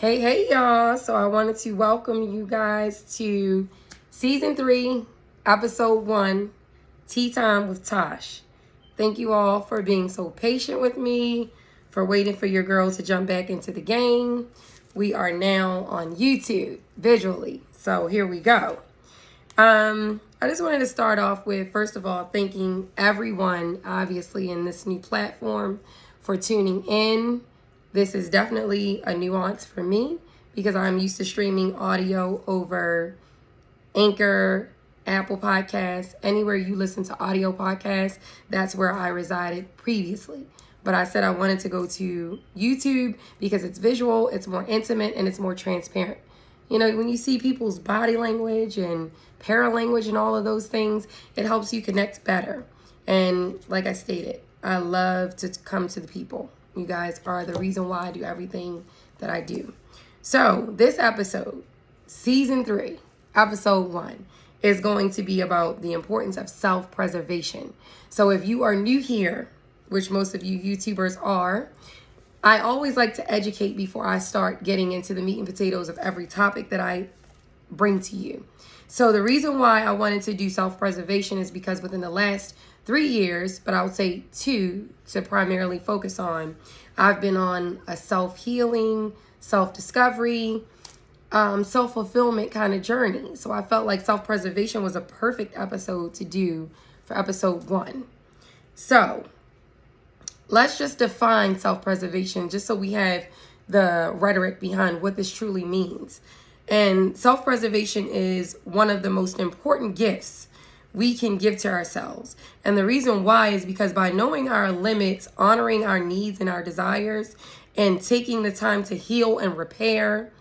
Hey, y'all. So I wanted to welcome you guys to Season 3, Episode 1, Tea Time with Tosh. Thank you all for being so patient with me, for waiting for your girl to jump back into the game. We are now on YouTube, visually. So here we go. I just wanted to start off with, first of all, thanking everyone, obviously, in this new platform for tuning in. This is definitely a nuance for me because I'm used to streaming audio over Anchor, Apple Podcasts, anywhere you listen to audio podcasts. That's where I resided previously. But I said I wanted to go to YouTube because it's visual, it's more intimate, and it's more transparent. You know, when you see people's body language and paralanguage and all of those things, it helps you connect better. And like I stated, I love to come to the people. You guys are the reason why I do everything that I do. So this episode, Season 3, Episode 1, is going to be about the importance of self-preservation. So if you are new here, which most of you YouTubers are, I always like to educate before I start getting into the meat and potatoes of every topic that I bring to you. So the reason why I wanted to do self-preservation is because within the last 3 years, but I would say 2 to primarily focus on, I've been on a self-healing, self-discovery, self-fulfillment kind of journey. So I felt like self-preservation was a perfect episode to do for episode 1. So let's just define self-preservation just so we have the rhetoric behind what this truly means. And self-preservation is one of the most important gifts we can give to ourselves. And the reason why is because by knowing our limits, honoring our needs and our desires, and taking the time to heal and repair,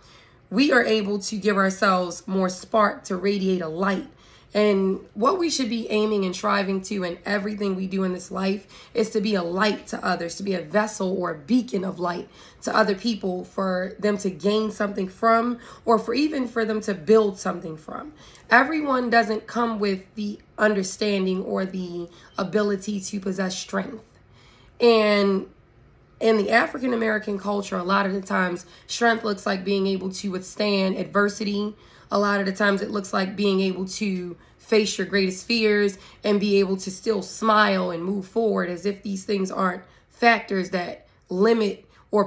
we are able to give ourselves more spark to radiate a light. And what we should be aiming and striving to in everything we do in this life is to be a light to others, to be a vessel or a beacon of light to other people, for them to gain something from, or for them to build something from. Everyone doesn't come with the understanding or the ability to possess strength. And in the African American culture, a lot of the times, strength looks like being able to withstand adversity. A lot of the times it looks like being able to face your greatest fears and be able to still smile and move forward, as if these things aren't factors that limit or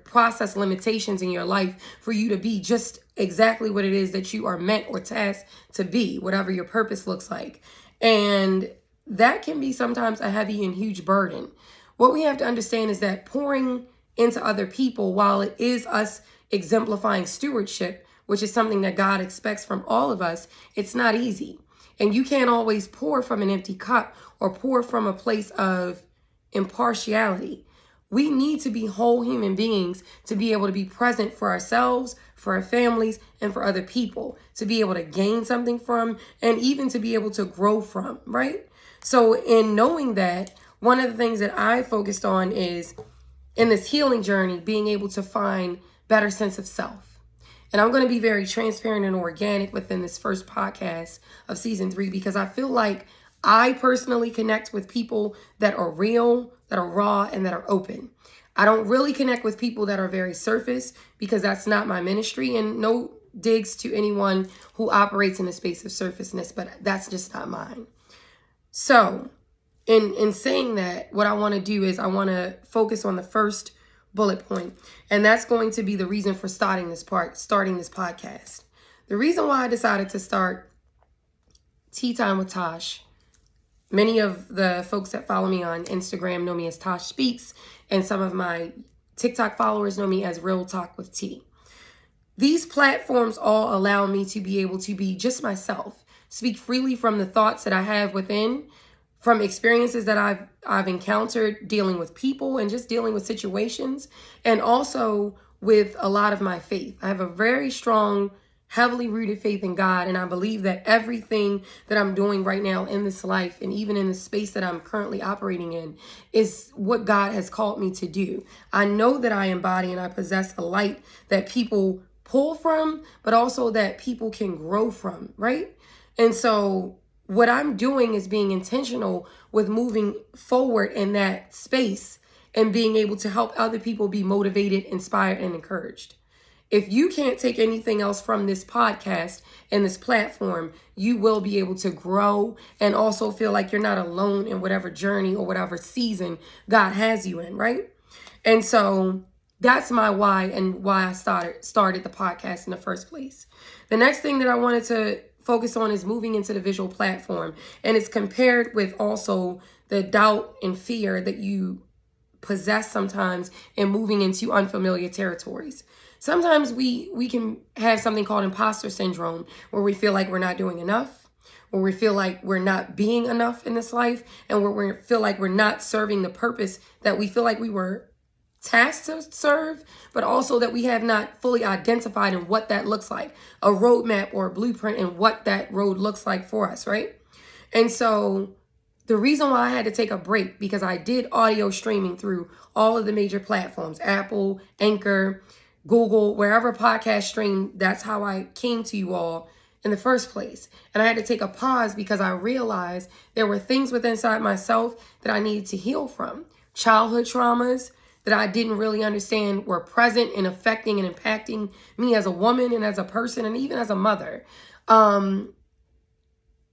process limitations in your life for you to be just exactly what it is that you are meant or tasked to be, whatever your purpose looks like. And that can be sometimes a heavy and huge burden. What we have to understand is that pouring into other people, while it is us exemplifying stewardship, which is something that God expects from all of us, it's not easy. And you can't always pour from an empty cup or pour from a place of impartiality. We need to be whole human beings to be able to be present for ourselves, for our families, and for other people, to be able to gain something from, and even to be able to grow from, right? So in knowing that, one of the things that I focused on is, in this healing journey, being able to find better sense of self. And I'm going to be very transparent and organic within this first podcast of Season 3, because I feel like I personally connect with people that are real, that are raw, and that are open. I don't really connect with people that are very surface, because that's not my ministry, and no digs to anyone who operates in the space of surfaceness, but that's just not mine. So in saying that, what I want to do is I want to focus on the first bullet point, and that's going to be the reason for starting this podcast. The reason why I decided to start Tea Time with Tosh, many of the folks that follow me on Instagram know me as Tosh Speaks, and some of my TikTok followers know me as Real Talk with T. These platforms all allow me to be able to be just myself, speak freely from the thoughts that I have within, from experiences that I've encountered dealing with people and just dealing with situations, and also with a lot of my faith. I have a very strong, heavily rooted faith in God, and I believe that everything that I'm doing right now in this life, and even in the space that I'm currently operating in, is what God has called me to do. I know that I embody and I possess a light that people pull from, but also that people can grow from, right? And so what I'm doing is being intentional with moving forward in that space and being able to help other people be motivated, inspired, and encouraged. if you can't take anything else from this podcast and this platform, you will be able to grow and also feel like you're not alone in whatever journey or whatever season God has you in, right? And so that's my why and why I started the podcast in the first place. The next thing that I wanted to focus on is moving into the visual platform. And it's compared with also the doubt and fear that you possess sometimes in moving into unfamiliar territories. Sometimes we can have something called imposter syndrome, where we feel like we're not doing enough, where we feel like we're not being enough in this life, and where we feel like we're not serving the purpose that we feel like we were tasked to serve, but also that we have not fully identified in what that looks like, a roadmap or a blueprint and what that road looks like for us, right? And so the reason why I had to take a break, because I did audio streaming through all of the major platforms, Apple, Anchor, Google, wherever podcast stream, that's how I came to you all in the first place. And I had to take a pause because I realized there were things within inside myself that I needed to heal from. Childhood traumas that I didn't really understand were present and affecting and impacting me as a woman and as a person and even as a mother.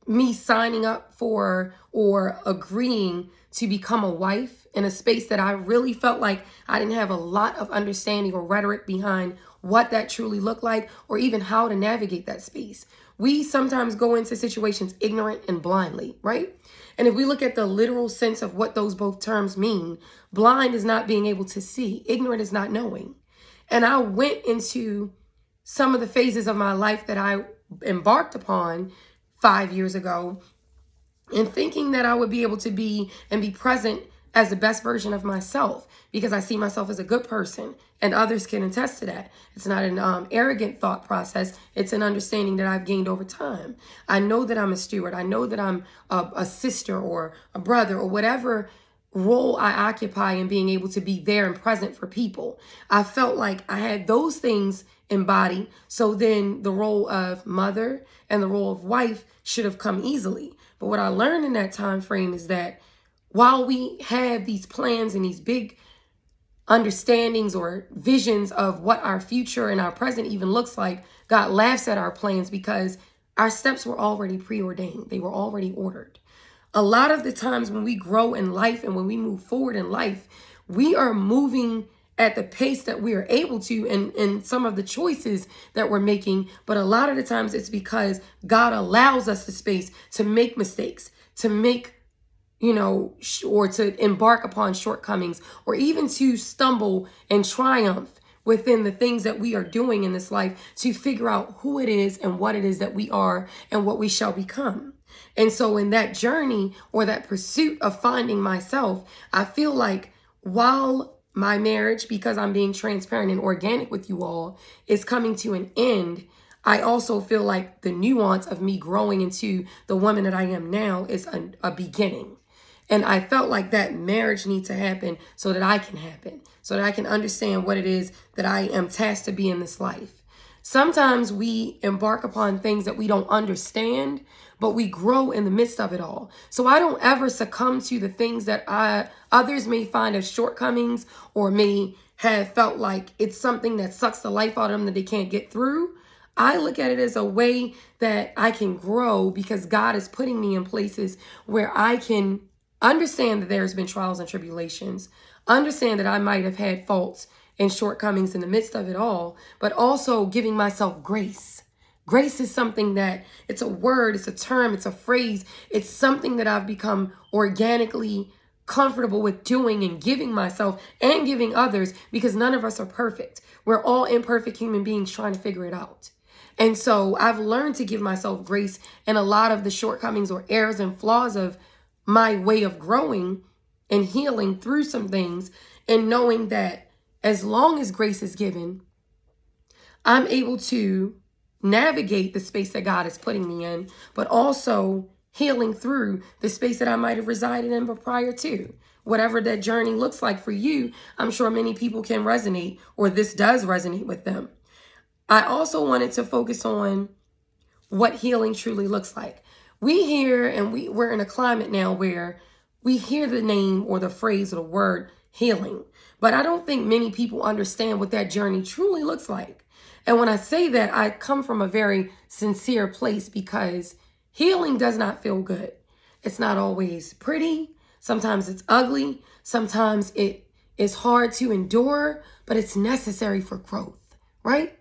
Me signing up for or agreeing to become a wife in a space that I really felt like I didn't have a lot of understanding or rhetoric behind what that truly looked like or even how to navigate that space. We sometimes go into situations ignorant and blindly, right? And if we look at the literal sense of what those both terms mean, blind is not being able to see, ignorant is not knowing. And I went into some of the phases of my life that I embarked upon 5 years ago and thinking that I would be able to be and be present as the best version of myself because I see myself as a good person and others can attest to that. It's not an arrogant thought process. It's an understanding that I've gained over time. I know that I'm a steward. I know that I'm a sister or a brother or whatever role I occupy in being able to be there and present for people. I felt like I had those things embodied. So then the role of mother and the role of wife should have come easily. But what I learned in that time frame is that while we have these plans and these big understandings or visions of what our future and our present even looks like, God laughs at our plans because our steps were already preordained. They were already ordered. A lot of the times when we grow in life and when we move forward in life, we are moving at the pace that we are able to and some of the choices that we're making. But a lot of the times it's because God allows us the space to make mistakes, to make or to embark upon shortcomings, or even to stumble and triumph within the things that we are doing in this life to figure out who it is and what it is that we are and what we shall become. And so in that journey or that pursuit of finding myself, I feel like while my marriage, because I'm being transparent and organic with you all, is coming to an end, I also feel like the nuance of me growing into the woman that I am now is a beginning. And I felt like that marriage needs to happen so that I can happen, so that I can understand what it is that I am tasked to be in this life. Sometimes we embark upon things that we don't understand, but we grow in the midst of it all. So I don't ever succumb to the things that others may find as shortcomings or may have felt like it's something that sucks the life out of them that they can't get through. I look at it as a way that I can grow because God is putting me in places where I can understand that there's been trials and tribulations, understand that I might have had faults and shortcomings in the midst of it all, but also giving myself grace. Grace is something that it's a word, it's a term, it's a phrase. It's something that I've become organically comfortable with doing and giving myself and giving others because none of us are perfect. We're all imperfect human beings trying to figure it out. And so I've learned to give myself grace in a lot of the shortcomings or errors and flaws of my way of growing and healing through some things, and knowing that as long as grace is given, I'm able to navigate the space that God is putting me in, but also healing through the space that I might have resided in prior to. Whatever that journey looks like for you, I'm sure many people can resonate, or this does resonate with them. I also wanted to focus on what healing truly looks like. We hear, and we're in a climate now where we hear the name or the phrase or the word healing, but I don't think many people understand what that journey truly looks like. And when I say that, I come from a very sincere place because healing does not feel good. It's not always pretty. Sometimes it's ugly. Sometimes it is hard to endure, but it's necessary for growth, right?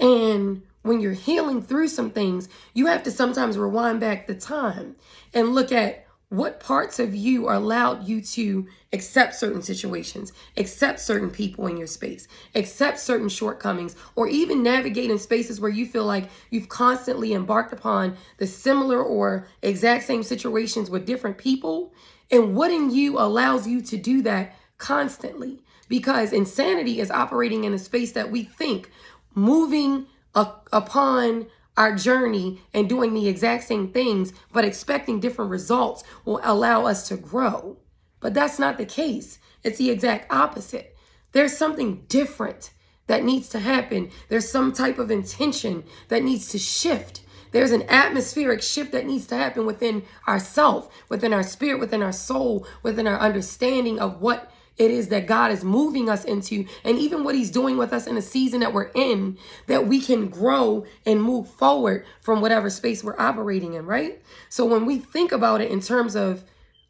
And when you're healing through some things, you have to sometimes rewind back the time and look at what parts of you are allowed you to accept certain situations, accept certain people in your space, accept certain shortcomings, or even navigate in spaces where you feel like you've constantly embarked upon the similar or exact same situations with different people. And what in you allows you to do that constantly? Because insanity is operating in a space that we think moving upon our journey and doing the exact same things, but expecting different results will allow us to grow. But that's not the case. It's the exact opposite. There's something different that needs to happen. There's some type of intention that needs to shift. There's an atmospheric shift that needs to happen within ourself, within our spirit, within our soul, within our understanding of what it is that God is moving us into, and even what he's doing with us in the season that we're in, that we can grow and move forward from whatever space we're operating in, right? So when we think about it in terms of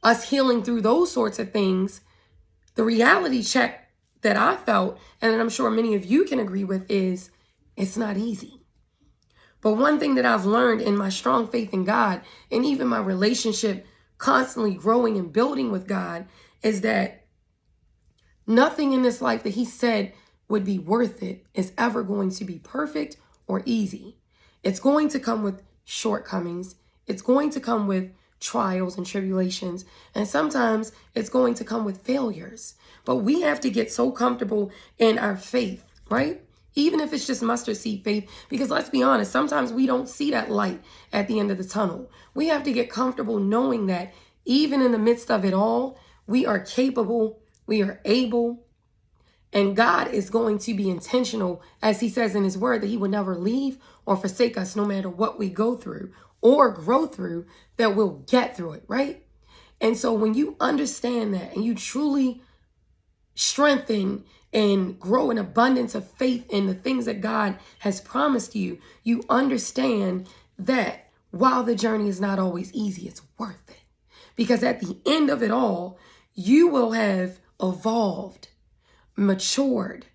us healing through those sorts of things, the reality check that I felt, and I'm sure many of you can agree with, is it's not easy. But one thing that I've learned in my strong faith in God, and even my relationship constantly growing and building with God, is that nothing in this life that he said would be worth it is ever going to be perfect or easy. It's going to come with shortcomings. It's going to come with trials and tribulations. And sometimes it's going to come with failures. But we have to get so comfortable in our faith, right? Even if it's just mustard seed faith, because let's be honest, sometimes we don't see that light at the end of the tunnel. We have to get comfortable knowing that even in the midst of it all, we are capable, we are able, and God is going to be intentional, as he says in his word, that he will never leave or forsake us no matter what we go through or grow through, that we'll get through it, right? And so when you understand that and you truly strengthen and grow an abundance of faith in the things that God has promised you, you understand that while the journey is not always easy, it's worth it. Because at the end of it all, you will have evolved, matured,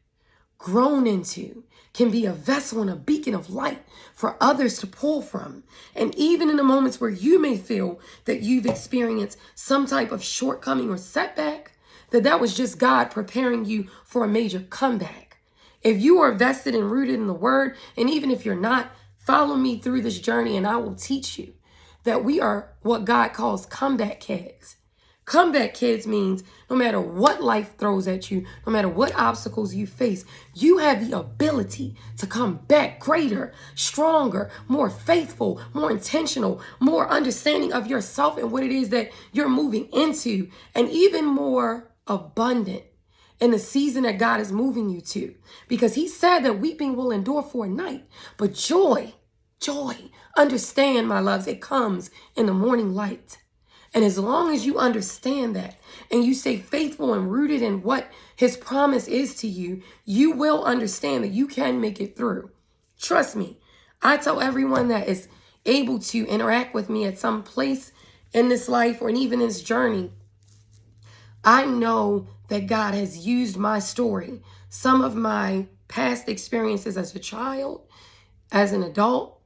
grown into, can be a vessel and a beacon of light for others to pull from. And even in the moments where you may feel that you've experienced some type of shortcoming or setback, that was just God preparing you for a major comeback. If you are vested and rooted in the word, and even if you're not, follow me through this journey and I will teach you that we are what God calls comeback kids. Comeback kids means no matter what life throws at you, no matter what obstacles you face, you have the ability to come back greater, stronger, more faithful, more intentional, more understanding of yourself and what it is that you're moving into, and even more abundant in the season that God is moving you to. Because he said that weeping will endure for a night, but joy, understand, my loves, it comes in the morning light. And as long as you understand that and you stay faithful and rooted in what his promise is to you, you will understand that you can make it through. Trust me. I tell everyone that is able to interact with me at some place in this life or even this journey, I know that God has used my story, some of my past experiences as a child, as an adult,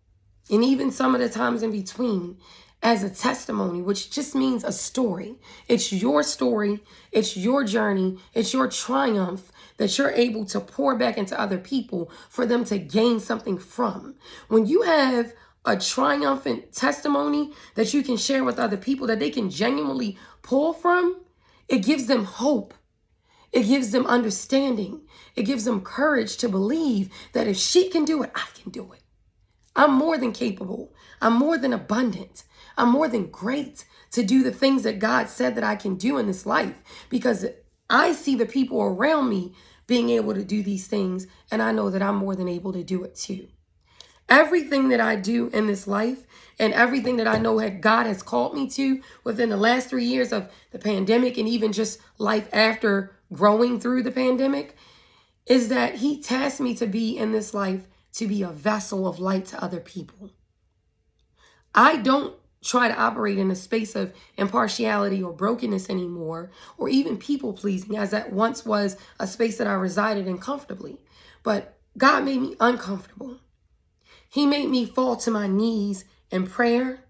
and even some of the times in between, as a testimony, which just means a story. It's your story, it's your journey, it's your triumph that you're able to pour back into other people for them to gain something from. When you have a triumphant testimony that you can share with other people that they can genuinely pull from, it gives them hope. It gives them understanding. It gives them courage to believe that if she can do it, I can do it. I'm more than capable. I'm more than abundant. I'm more than great to do the things that God said that I can do in this life, because I see the people around me being able to do these things, and I know that I'm more than able to do it too. Everything that I do in this life and everything that I know that God has called me to within the last 3 years of the pandemic and even just life after growing through the pandemic, is that he tasked me to be in this life to be a vessel of light to other people. I don't try to operate in a space of impartiality or brokenness anymore, or even people pleasing, as that once was a space that I resided in comfortably. But God made me uncomfortable. He made me fall to my knees in prayer,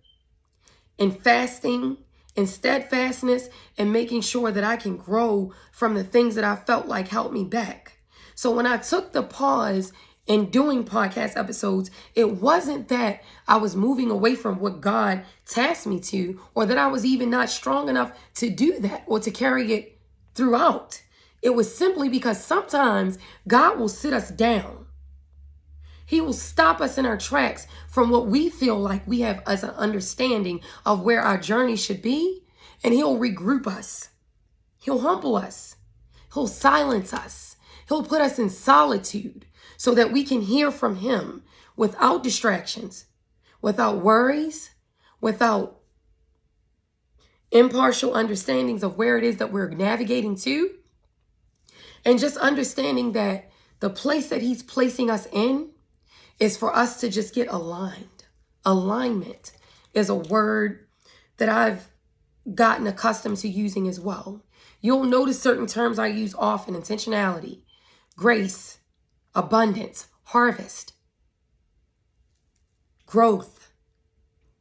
in fasting, in steadfastness, and making sure that I can grow from the things that I felt like held me back. So when I took the pause in doing podcast episodes, it wasn't that I was moving away from what God tasked me to, or that I was even not strong enough to do that or to carry it throughout. It was simply because sometimes God will sit us down. He will stop us in our tracks from what we feel like we have as an understanding of where our journey should be, and he'll regroup us. He'll humble us. He'll silence us. He'll put us in solitude so that we can hear from him without distractions, without worries, without impartial understandings of where it is that we're navigating to, and just understanding that the place that he's placing us in is for us to just get aligned. Alignment is a word that I've gotten accustomed to using as well. You'll notice certain terms I use often: intentionality, grace, abundance, harvest, growth.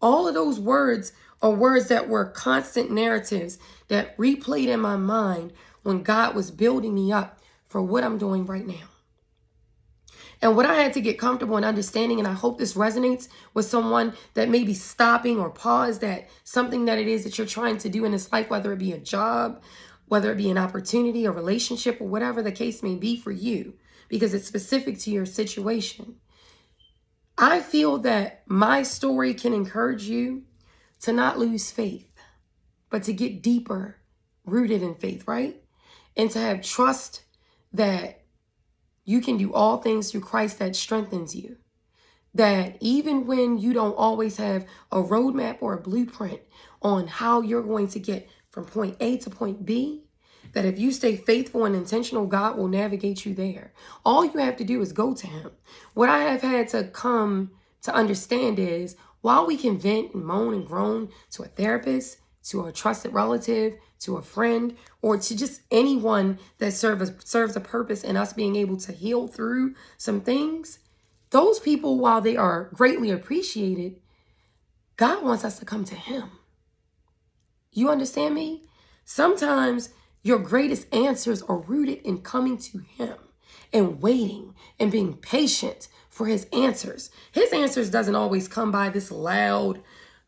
All of those words are words that were constant narratives that replayed in my mind when God was building me up for what I'm doing right now. And what I had to get comfortable in understanding, and I hope this resonates with someone that may be stopping or paused at something that it is that you're trying to do in this life, whether it be a job, whether it be an opportunity, a relationship, or whatever the case may be for you, because it's specific to your situation. I feel that my story can encourage you to not lose faith, but to get deeper rooted in faith, right? And to have trust that you can do all things through Christ that strengthens you. That even when you don't always have a roadmap or a blueprint on how you're going to get from point A to point B, that if you stay faithful and intentional, God will navigate you there. All you have to do is go to him. What I have had to come to understand is, while we can vent and moan and groan to a therapist, to a trusted relative, to a friend, or to just anyone that serves a purpose in us being able to heal through some things, those people, while they are greatly appreciated, God wants us to come to him. You understand me? Sometimes your greatest answers are rooted in coming to him and waiting and being patient for his answers. His answers doesn't always come by this loud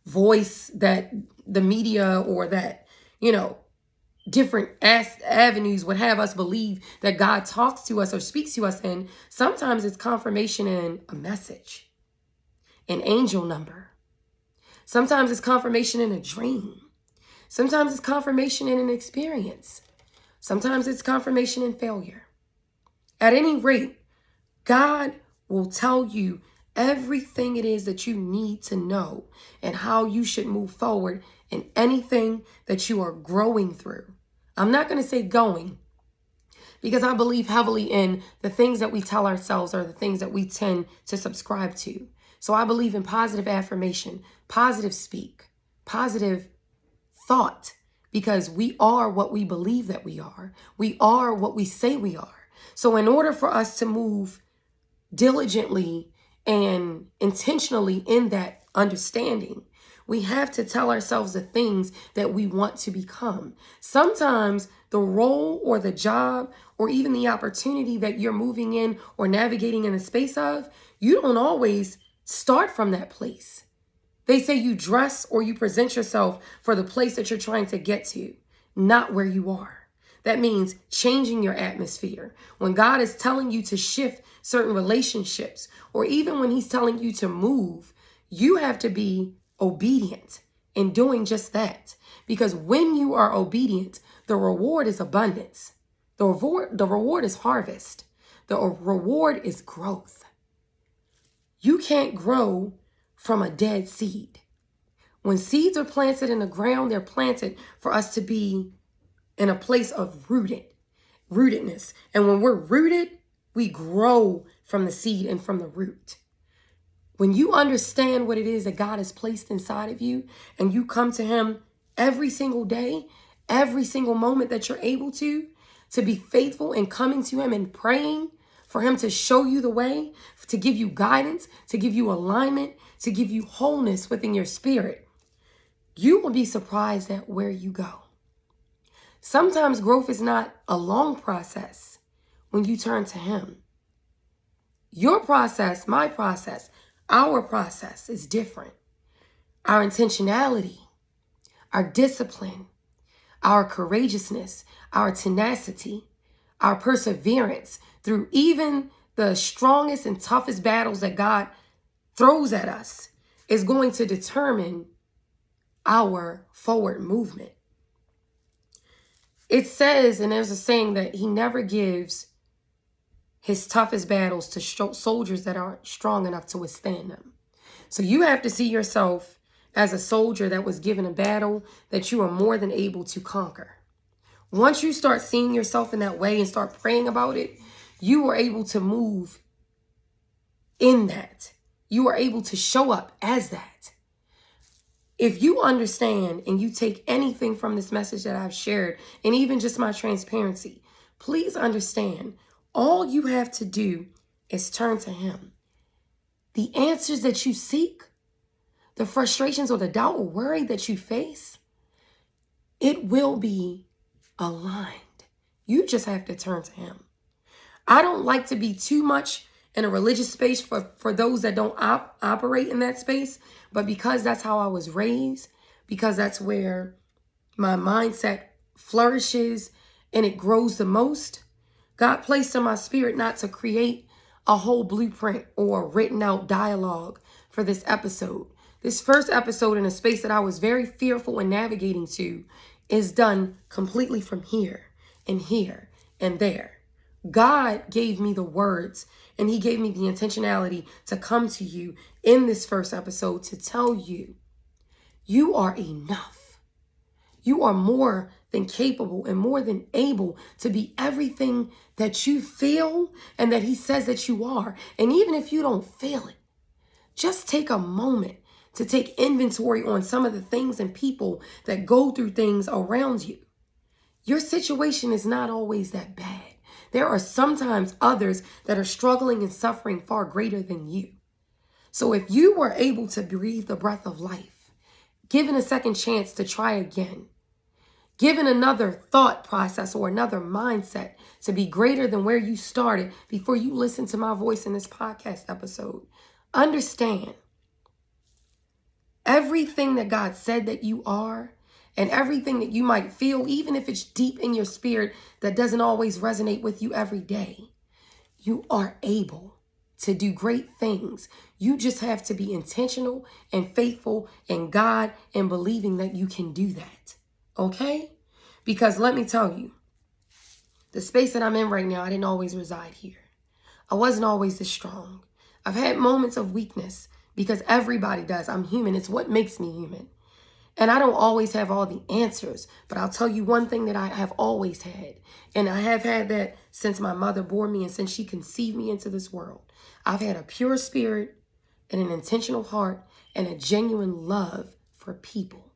voice that the media or that, different avenues would have us believe that God talks to us or speaks to us in. Sometimes it's confirmation in a message, an angel number. Sometimes it's confirmation in a dream. Sometimes it's confirmation in an experience. Sometimes it's confirmation in failure. At any rate, God will tell you everything it is that you need to know and how you should move forward in anything that you are growing through. I'm not going to say going, because I believe heavily in the things that we tell ourselves are the things that we tend to subscribe to. So I believe in positive affirmation, positive speak, positive thought, because we are what we believe that we are. We are what we say we are. So in order for us to move diligently and intentionally in that understanding, we have to tell ourselves the things that we want to become. Sometimes the role or the job or even the opportunity that you're moving in or navigating in the space of, you don't always start from that place. They say you dress or you present yourself for the place that you're trying to get to, not where you are. That means changing your atmosphere. When God is telling you to shift certain relationships, or even when he's telling you to move, you have to be obedient in doing just that. Because when you are obedient, the reward is abundance. The reward is harvest. The reward is growth. You can't grow from a dead seed. When seeds are planted in the ground, they're planted for us to be in a place of rootedness. And when we're rooted, We grow from the seed and from the root. When you understand what it is that God has placed inside of you and you come to him every single day, every single moment that you're able to be faithful and coming to him and praying for him to show you the way, to give you guidance, to give you alignment, to give you wholeness within your spirit, you will be surprised at where you go. Sometimes growth is not a long process when you turn to him. Your process, my process, our process is different. Our intentionality, our discipline, our courageousness, our tenacity, our perseverance through even the strongest and toughest battles that God throws at us is going to determine our forward movement. It says, and there's a saying, that he never gives his toughest battles to soldiers that aren't strong enough to withstand them. So you have to see yourself as a soldier that was given a battle that you are more than able to conquer. Once you start seeing yourself in that way and start praying about it, you are able to move in that. You are able to show up as that. If you understand and you take anything from this message that I've shared, and even just my transparency, please understand, all you have to do is turn to him. The answers that you seek, the frustrations or the doubt or worry that you face, it will be aligned. You just have to turn to him. I don't like to be too much in a religious space for those that don't operate in that space, but because that's how I was raised, because that's where my mindset flourishes and it grows the most, God placed in my spirit not to create a whole blueprint or written out dialogue for this episode. This first episode, in a space that I was very fearful in navigating to, is done completely from here and there. God gave me the words and he gave me the intentionality to come to you in this first episode to tell you, you are enough. You are more than capable and more than able to be everything that you feel and that he says that you are. And even if you don't feel it, just take a moment to take inventory on some of the things and people that go through things around you. Your situation is not always that bad. There are sometimes others that are struggling and suffering far greater than you. So if you were able to breathe the breath of life, given a second chance to try again, given another thought process or another mindset to be greater than where you started before you listen to my voice in this podcast episode, understand everything that God said that you are and everything that you might feel, even if it's deep in your spirit that doesn't always resonate with you every day, you are able to do great things. You just have to be intentional and faithful in God and believing that you can do that. Okay? Because let me tell you, the space that I'm in right now, I didn't always reside here. I wasn't always this strong. I've had moments of weakness because everybody does. I'm human. It's what makes me human. And I don't always have all the answers, but I'll tell you one thing that I have always had. And I have had that since my mother bore me and since she conceived me into this world. I've had a pure spirit and an intentional heart and a genuine love for people.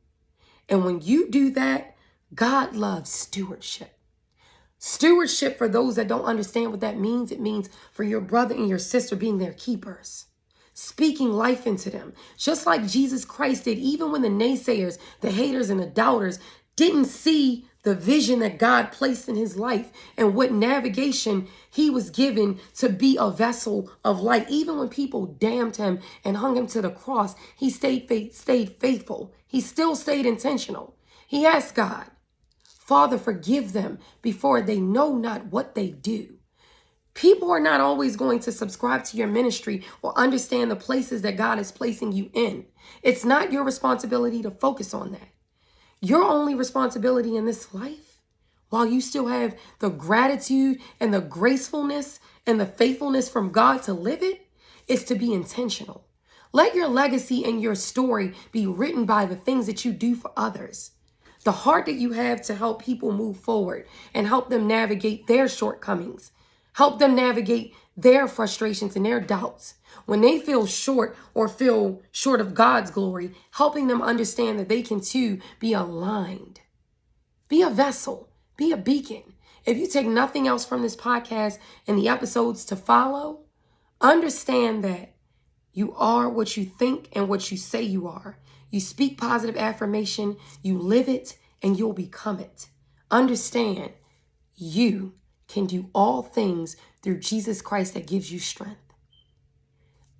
And when you do that, God loves stewardship. Stewardship, for those that don't understand what that means, it means for your brother and your sister being their keepers. Speaking life into them, just like Jesus Christ did, even when the naysayers, the haters, and the doubters didn't see the vision that God placed in his life and what navigation he was given to be a vessel of light. Even when people damned him and hung him to the cross, he stayed faithful. He still stayed intentional. He asked God, Father, forgive them before they know not what they do. People are not always going to subscribe to your ministry or understand the places that God is placing you in. It's not your responsibility to focus on that. Your only responsibility in this life, while you still have the gratitude and the gracefulness and the faithfulness from God to live it, is to be intentional. Let your legacy and your story be written by the things that you do for others. The heart that you have to help people move forward and help them navigate their shortcomings. Help them navigate their frustrations and their doubts. When they feel short or feel short of God's glory, helping them understand that they can too be aligned. Be a vessel. Be a beacon. If you take nothing else from this podcast and the episodes to follow, understand that you are what you think and what you say you are. You speak positive affirmation, you live it, and you'll become it. Understand, you can do all things through Jesus Christ that gives you strength.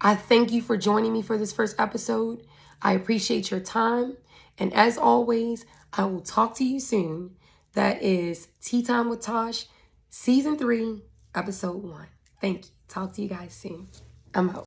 I thank you for joining me for this first episode. I appreciate your time. And as always, I will talk to you soon. That is Tea Time with Tosh, Season 3, Episode 1. Thank you. Talk to you guys soon. I'm out.